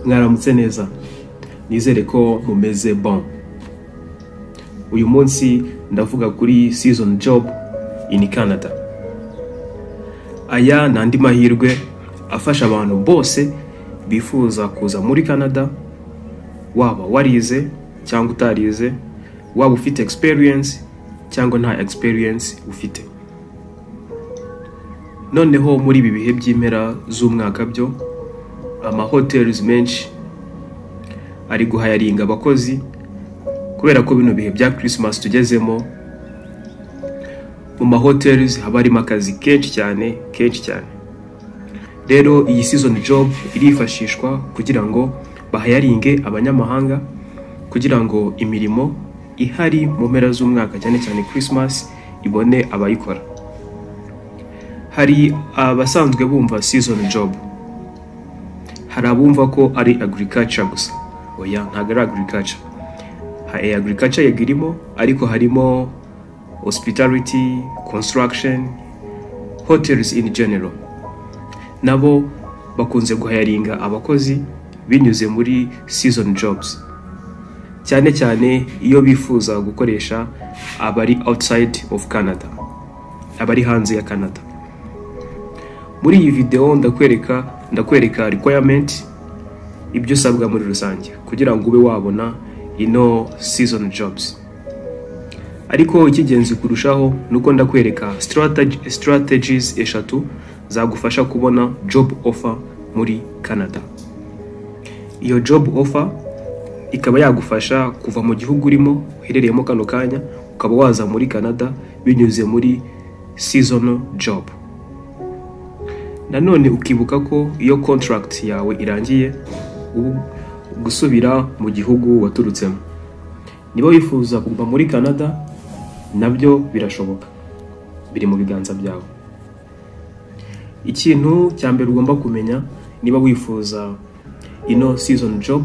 Mwaramutse neza, nizere ko mumeze bon. Uyu munsi ndavuga kuri season job in Canada. Aya nandi mahirwe afasha abantu bose bifuza kuza muri Canada, waba warize cyangwa utarize, waba ufite experience cyangwa nta experience ufite. Noneho muri ibi bihe by'impera z'umwaka byo hotels menshi ari guhayaringa abakozi kubera ko bino bihe bya Christmas tugezemo. Mu hotels haba harimo akazi kenshi cyane. Rero iyi season job irifashishwa kugira ngo bahayaringe abanyamahanga, kugira ngo imirimo ihari mu mpera z'umwaka cyane Christmas ibone abayikora. Hari abasanzwe bumva season job, hari abumva ko ari agriculture gusa. Oya, ntago ari agriculture. Agriculture yagirimo, ariko harimo hospitality, construction, hotels in general. Nabo bakunze guhayaringa abakozi binyuze muri season jobs, cyane iyo bifuza gukoresha abari outside of Canada, abari hanze ya Canada. Muri iyi video ndakwereka requirement, ibyo usabwa muri rusange kugira ngo ube wabona ino season jobs. Ariko ikigenzi kurushaho nuko ndakwereka strategies eshatu zagufasha kubona job offer muri Canada. Iyo job offer ikaba yagufasha kuva mu gihugu urimo uherereyemo kano kanya ukaba waza muri Canada binyuze muri seasonal job. Nanone ukibuka ko iyo contract yawe irangiye gusubira mu gihugu waturutsemo. Niba wifuza kuva muri Canada nabyo birashoboka, biri mu biganza byawe. Ikintu cya mbere ugomba kumenya niba wifuza ino season job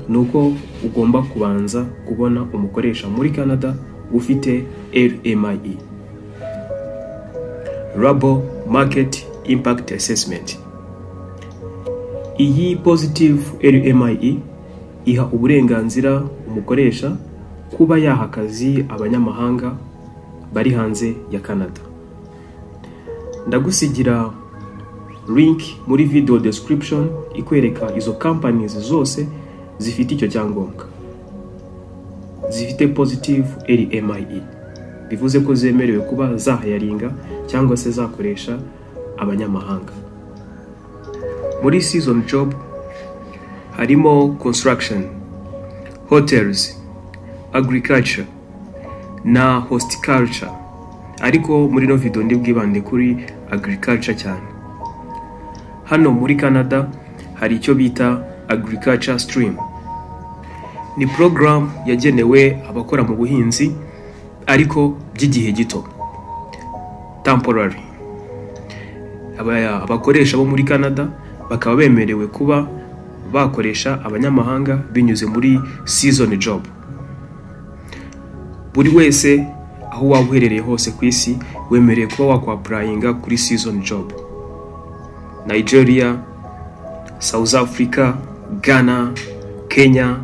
nuko ugomba kubanza kubona umukoresha muri Canada ufite LMIE, Labor Market Impact Assessment. Iyi positive LMIE iha uburenganzira umukoresha kuba yaha akazi abanyamahanga bari hanze ya Canada. Ndagusigira link muri video description ikwereka izo companies zose zifite icyo cyangombwa, zifite positive LMIE, bivuze ko zemerewe kuba zahayaringa cyangwa se zakoresha abanyamahanga. Muri season job harimo construction, hotels, agriculture na horticulture, ariko muri no video ndi bwibande kuri agriculture cyane. Hano muri Canada hari icyo bita agriculture stream. Ni program yagenewe abakora mu buhinzi ariko by'igihe gito, temporary. Abakoresha bo muri Canada bakaba bemerewe kuba bakoresha abanyamahanga binyuze muri season job. Buri wese aho waba uherereye hose ku isi wemerewe kuba wakwapplyinga kuri season job. Nigeria, South Africa, Ghana, Kenya,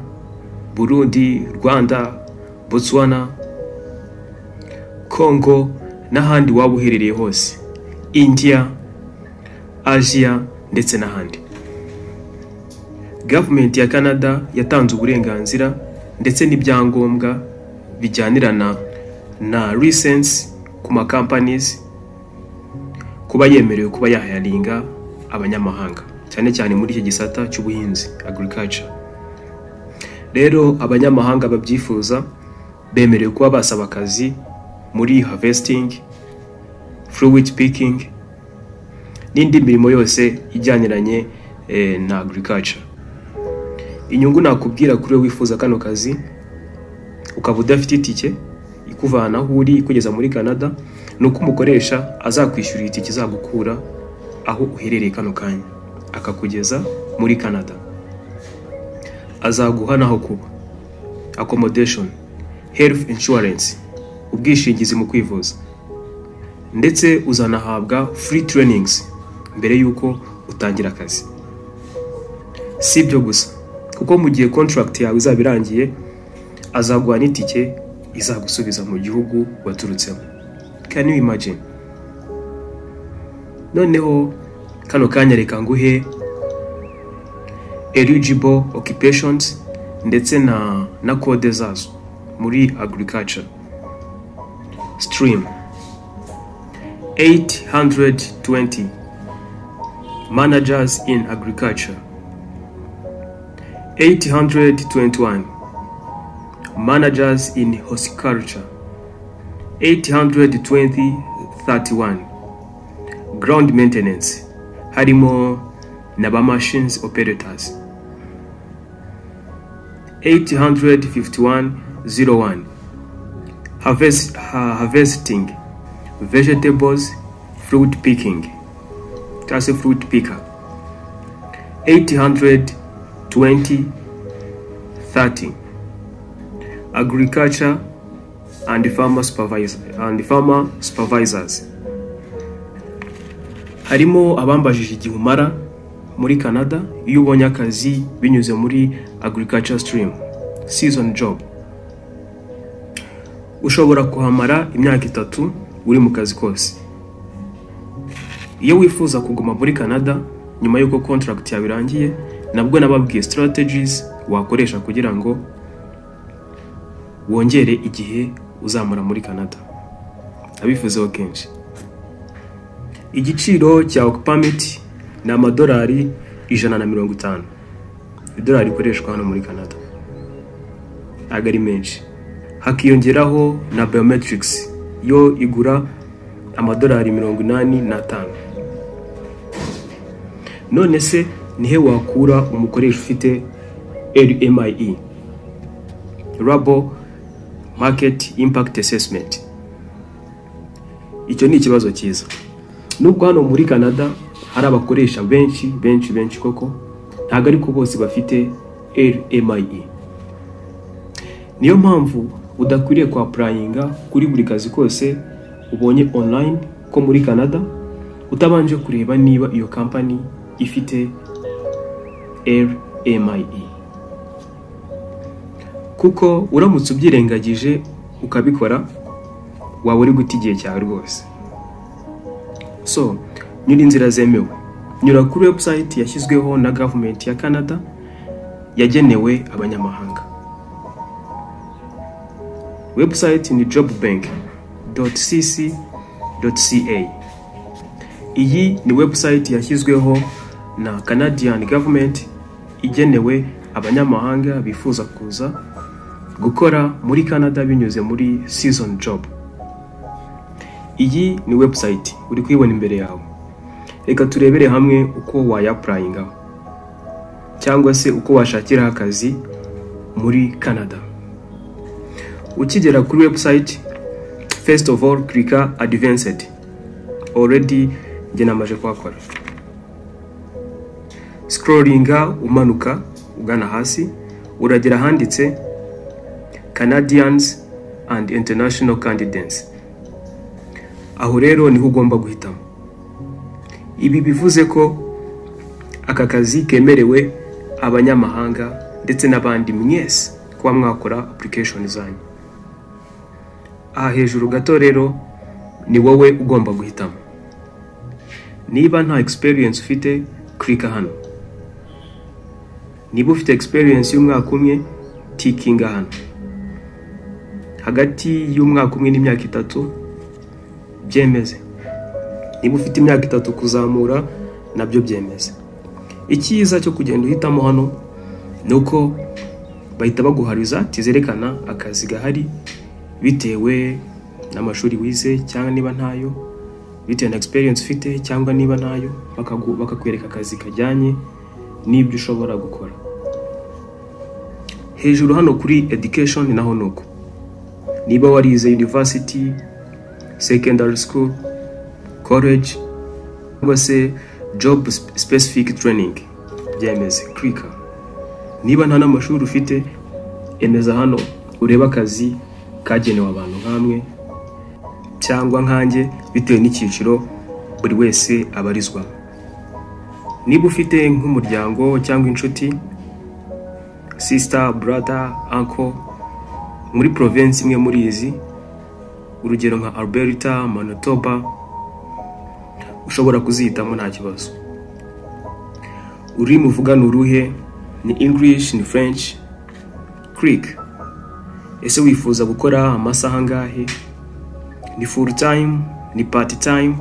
Burundi, Rwanda, Botswana, Congo n'ahandi waba uherereye hose, India, Asia ndetse n'ahandi. Government ya Canada yatanze uburenganzira ndetse n'ibyangombwa bijyanirana na license ku ma companies kuba yemerewe kuba yahayaringa abanyamahanga, cyane muri iki gisata cy'ubuhinzi, agriculture. Rero abanyamahanga babyifuza bemerewe kuba basaba akazi muri harvesting, fruit picking n'indi mirimo yose ijyaniranye na agriculture. Inyungu nakubwira kuri wifuza kano kazi ukaba udafite itike ikuvana aho uri kugeza muri Canada, nuko umukoresha azakwishyura itike izagukura aho uherereye kano kanya akakugeza muri Canada. Azaguha naho kuba, accommodation, health insurance, ubwishingizi mu kwivuza, ndetse uzanahabwa free trainings mbere yuko utangira akazi. si ibyo gusa, kuko mu gihe contract yawe izaba irangiye azaguha n'itike izagusubiza mu gihugu waturutsemo. Can you imagine? Noneho kano kanya reka nguhe eligible occupations ndetse na code zazo muri agriculture. Stream 820 managers in agriculture, 821 managers in horticulture, 831 ground maintenance harimo na machines operators, 851 harvesting vegetables, fruit picking, that's a fruit picker, 830 agriculture and farmer supervisors. Harimo abambajije igihe umara muri Canada iyo ubonye akazi binyuze muri agriculture stream season job. Ushobora kuhamara imyaka 3 uri mu kazi kose. Iyo wifuza kuguma muri Canada nyuma yuko contract yawe irangiye, nabwo nababwiye strategies wakoresha kugira ngo wongere igihe uzamara muri Canada. Abifuzeho kenshi. Igiciro cya work permit ni amadolari 150. Idolari ikoreshwa hano muri Canada agari menshi. Hakiyongeraho na biometrics yo igura amadolari 85. None se nihe wakura umukoresha ufite LMIE, Labor Market Impact Assessment? Icyo ni ikibazo cyiza. Nubwo hano muri Canada hari abakoresha benshi koko, ntago ariko bose bafite LMIE. Niyo mpamvu udakwiriye kwa applyinga kuri buri kazi kose ubonye online ko muri Canada utabanje kureba niba iyo company ifite LMIE, kuko uramutse ubyirengagije ukabikora waba uri guta igihe cyawe rwose. So nyura inzira zemewe, nyura kuri website yashyizweho na government ya Canada yagenewe abanyamahanga. Website ni jobbank.cc.ca. Iyi ni website yashyizweho na Canadian government igenewe abanyamahanga bifuza kuza gukora muri Canada binyuze muri season job. Iyi ni website uri kuyibona imbere yawe. Reka turebere hamwe uko wayapplyinga cyangwa se uko washakira akazi muri Canada. Ukigera kuri website, first of all klika advanced. Already njye namaje kwakora. Scrollinga umanuka ugana hasi uragera handitse Canadians and International Candidates. Aho rero niho ugomba guhitamo. Ibi bivuze ko aka kazi kemerewe abanyamahanga ndetse n'abandi mwese kuba mwakora application zanyu. Aha hejuru gato rero ni wowe ugomba guhitamo. Niba nta experience ufite, klika hano. Niba ufite experience y'umwaka umwe, tikinga hano. Hagati y'umwaka umwe n'imyaka 3 byemeze. Niba ufite imyaka 3 kuzamura nabyo byemeze. Icyiza cyo kugenda uhitamo hano nuko bahita baguha result zerekana akazi gahari bitewe n'amashuri wize cyangwa niba ntayo, bitewe na experience ufite cyangwa niba ntayo, bakakwereka akazi kajyanye n'ibyo ushobora gukora. Hejuru hano kuri education naho nuko. Niba warize university, secondary school, college, cyangwa se job specific training, byemeze, klika. Niba nta n'amashuri ufite, emeza hano ureba akazi kagenewe abantu nkamwe cyangwa nkanjye bitewe n'icyiciro buri wese abarizwa. Niba ufite nk'umuryango cyangwa inshuti, sister, brother, uncle muri province imwe muri izi, urugero nka Alberta, Manitoba, ushobora kuzihitamo nta kibazo. Ururimi uvuga ni uruhe? Ni English, ni French? Click. Ese wifuza gukora amasaha angahe? Ni full time, ni part time,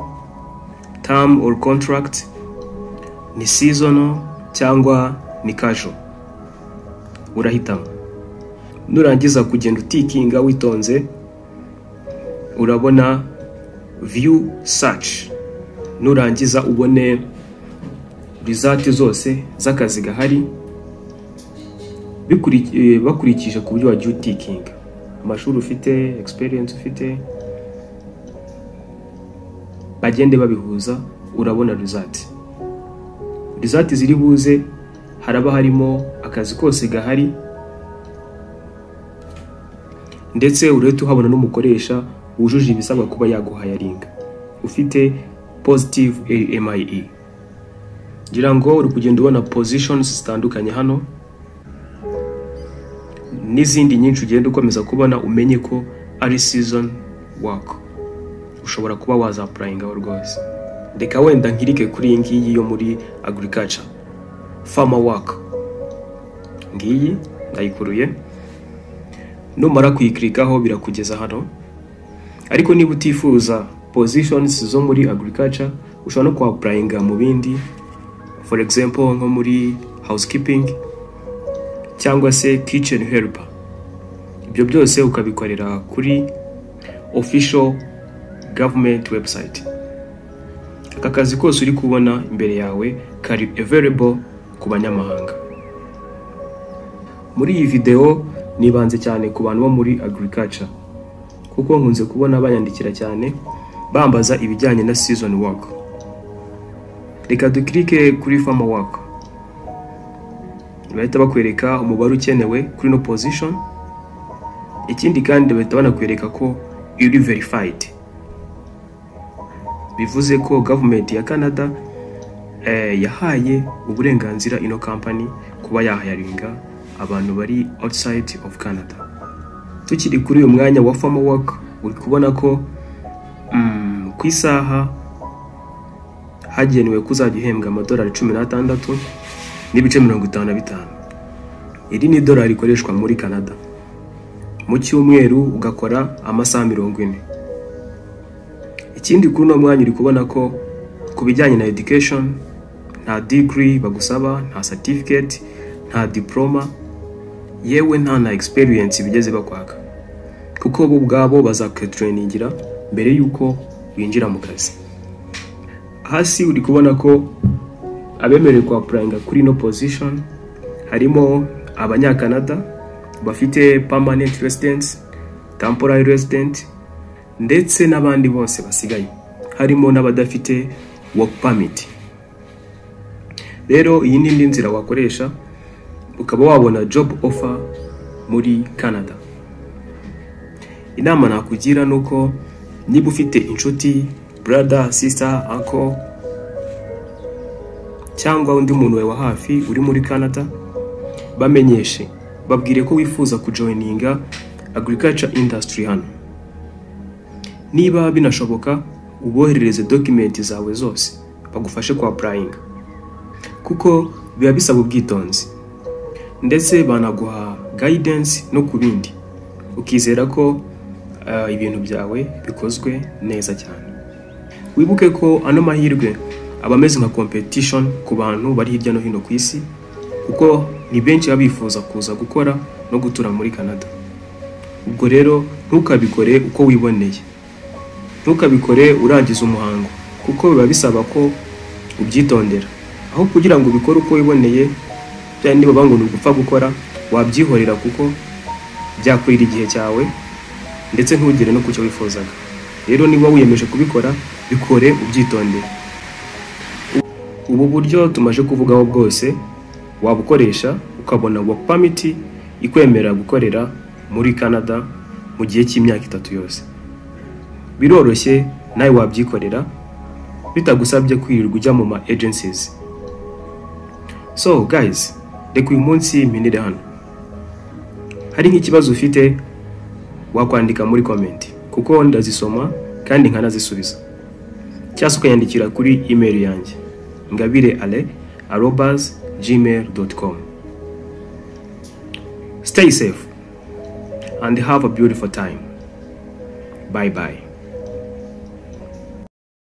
term or contract, ni seasonal cyangwa ni casual? Urahitamo. Nurangiza kugenda utikinga witonze, urabona view search. Nurangiza ubone result zose z'akazi gahari bakurikije ku buryo wagiye utikinga, amashuri ufite, experience ufite, bagende babihuza, urabona result ziri buze. Haraba harimo akazi kose gahari, ndetse urahita uhabona n'umukoresha wujuje ibisabwa kuba yaguhayaringa, ufite positive AMIE. Ngira ngo uri kugenda ubona positions zitandukanye hano n'izindi nyinshi ugenda ukomeza kubona, umenye ko ari season work. Ushobora kuba waza applyinga rwose. Reka wenda nkirike kuri iyi ngiyi yo muri agriculture, farmer work. Ngiyi ndayikuruye, numara kuyiklikaho birakugeza hano. Ariko niba utifuza positions zo muri agriculture, ushobora no applyinga mu bindi, for example nko muri housekeeping cyangwa se kitchen helper. Ibyo byose ukabikorera kuri official government website. Aka kazi kose uri kubona imbere yawe kari available ku banyamahanga. Muri iyi video nibanze cyane ku bantu bo muri agriculture, kuko nkunze kubona bayandikira cyane bambaza ibijyanye na season work. Reka duklike kuri farmer work. Bahita bakwereka umubare ukenewe kuri no position. Ikindi kandi bahita banakwereka ko iri verified. Bivuze ko government ya Canada yahaye uburenganzira ino company kuba yahayaringa abantu bari outside of Canada. Tukiri kuri uyu mwanya wa farmer work, uri kubona ko ku isaha hagenewe kuzajya uhembwa amadolari 16 n'ibice 55. Iri ni dolari ikoreshwa muri Canada. Mu cyumweru ugakora amasaha 40. Ikindi kuri no mwanya uri kubona ko ku bijyanye na education, nta degree bagusaba, nta certificate, nta diploma, yewe nta na experience bigeze bakwaka, kuko bo ubwabo bazakwetrainingira mbere yuko winjira mu kazi. Hasi uri kubona ko abemerewe ku applyinga kuri no position harimo abanyakanada bafite permanent residence, temporary resident, ndetse n'abandi bose basigaye, harimo n'abadafite work permit. Rero iyi ni indi nzira wakoresha ukaba wabona job offer muri Canada. Inama nakugira nuko niba ufite inshuti, brother, sister, uncle cyangwa undi muntu wa hafi uri muri Canada, bamenyeshe, babwire ko wifuza kujoininga agriculture industry hano. Niba binashoboka uboherereze document zawe zose bagufashe ku applyinga, kuko biba bisaba ubwitonzi, ndetse banaguha guidance no kubindi, ukizera ko ibintu byawe bikozwe neza cyane. Wibuke ko ano mahirwe abameze nka competition ku bantu bari hirya no hino ku isi, kuko ni benshi abifuza kuza gukora no gutura muri Canada. Ubwo rero ntukabikore uko wiboneye, ntukabikore urangiza umuhango, kuko biba bisaba ko ubyitondera. Aho kugira ngo ubikore uko wiboneye, cyane niba bango ugupfa gukora, wabyihorera kuko byakurira igihe cyawe ndetse ntugire no kucyo wifuzaga. Rero niba wiyemeje kubikora, bikore ubyitondera. Ubu buryo tumaje kuvugaho bwose wabukoresha ukabona work permit ikwemera gukorera muri Canada mu gihe cy'imyaka 3 yose. Biroroshye, nawe wabyikorera bitagusabye kwirirwa ujya mu ma agencies. So guys, reka uyu munsi mpinire hano. Hari nk'ikibazo ufite wakwandika muri comment kuko ndazisoma kandi nkanazisubiza. Cyangwa ukanyandikira kuri email yanjye ngabire@gmail.com. Stay safe and have a beautiful time. Bye bye.